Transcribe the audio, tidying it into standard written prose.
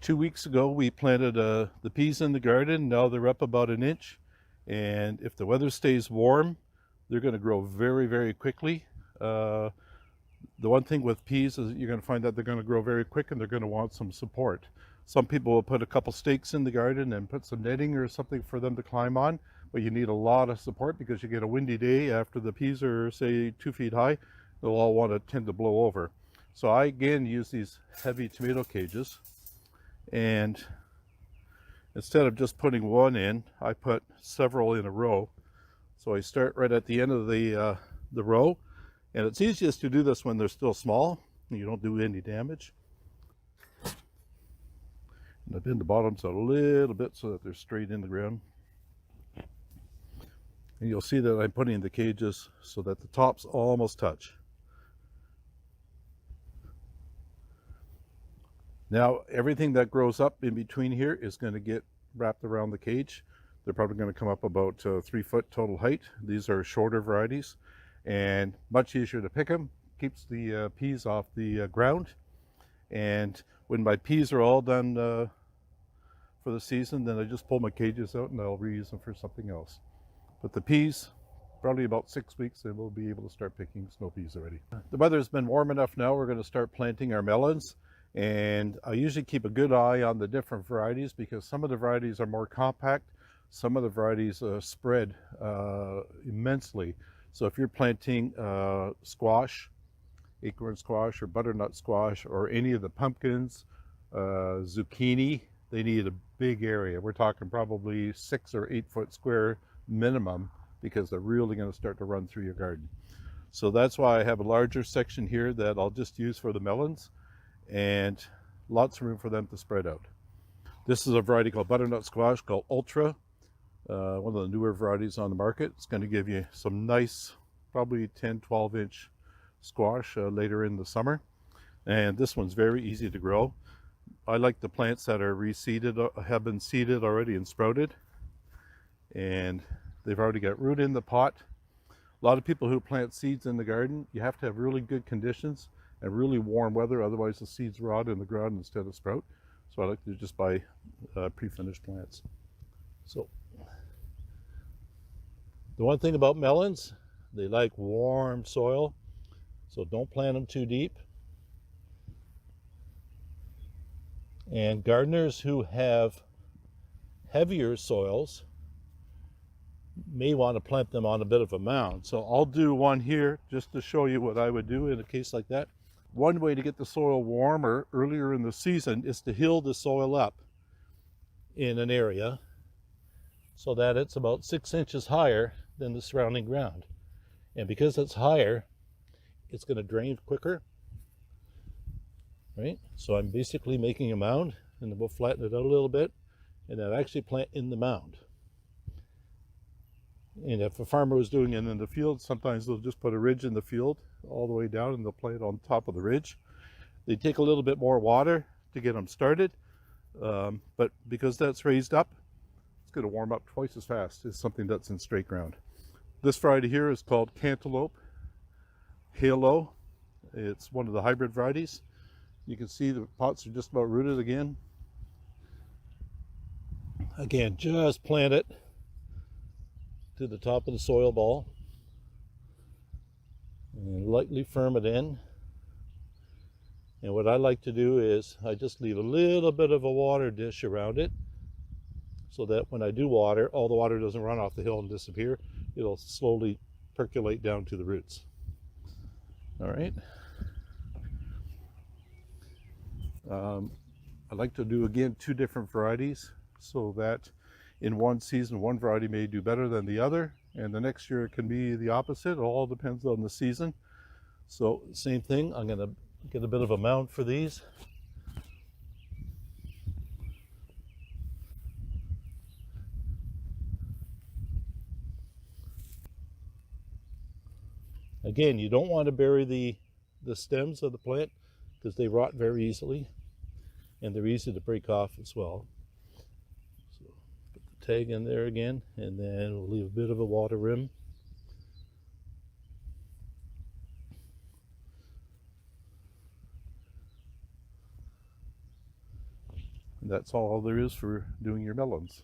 2 weeks ago we planted the peas in the garden. Now they're up about an inch, and if the weather stays warm, they're going to grow very, very quickly. The one thing with peas is you're going to find that they're going to grow very quick and they're going to want some support. Some people will put a couple stakes in the garden and put some netting or something for them to climb on, but you need a lot of support because you get a windy day after the peas are, say, 2 feet high. They'll all want to tend to blow over. So I again use these heavy tomato cages, and instead of just putting one in, I put several in a row. So I start right at the end of the row, and it's easiest to do this when they're still small and you don't do any damage. And I bend the bottoms a little bit so that they're straight in the ground. And you'll see that I'm putting the cages so that the tops almost touch. Now everything that grows up in between here is going to get wrapped around the cage. They're probably going to come up about 3 foot total height. These are shorter varieties and much easier to pick them. Keeps the peas off the ground. And when my peas are all done for the season, then I just pull my cages out and I'll reuse them for something else. But the peas, probably about 6 weeks, and we'll be able to start picking snow peas already. The weather's been warm enough now, we're going to start planting our melons. And I usually keep a good eye on the different varieties because some of the varieties are more compact. Some of the varieties spread immensely. So if you're planting squash, acorn squash or butternut squash, or any of the pumpkins, zucchini, they need a big area. We're talking probably 6 or 8 foot square minimum because they're really going to start to run through your garden. So that's why I have a larger section here that I'll just use for the melons, and lots of room for them to spread out. This is a variety called butternut squash called Ultra, one of the newer varieties on the market. It's going to give you some nice, probably 10-12 inch squash later in the summer. And this one's very easy to grow. I like the plants that are reseeded, have been seeded already and sprouted, and they've already got root in the pot. A lot of people who plant seeds in the garden, you have to have really good conditions and really warm weather, otherwise the seeds rot in the ground instead of sprout. So I like to just buy pre-finished plants. So the one thing about melons, they like warm soil, so don't plant them too deep. And gardeners who have heavier soils may want to plant them on a bit of a mound. So I'll do one here just to show you what I would do in a case like that. One way to get the soil warmer earlier in the season is to hill the soil up in an area so that it's about 6 inches higher than the surrounding ground. And because it's higher, it's going to drain quicker, right? So I'm basically making a mound, and then we'll flatten it out a little bit, and then actually plant in the mound. And if a farmer was doing it in the field, sometimes they'll just put a ridge in the field all the way down and they'll plant it on top of the ridge. They take a little bit more water to get them started, but because that's raised up, it's going to warm up twice as fast as something that's in straight ground. This variety here is called Cantaloupe Halo. It's one of the hybrid varieties. You can see the pots are just about rooted again. Again, just plant it to the top of the soil ball and lightly firm it in. And what I like to do is I just leave a little bit of a water dish around it so that when I do water, all the water doesn't run off the hill and disappear. It'll slowly percolate down to the roots. All right. I like to do, again, 2 different varieties so that in one season, one variety may do better than the other, and the next year it can be the opposite. It all depends on the season. So same thing, I'm going to get a bit of a mound for these. Again, you don't want to bury the stems of the plant because they rot very easily and they're easy to break off as well. So put the tag in there again, and then we'll leave a bit of a water rim. And that's all there is for doing your melons.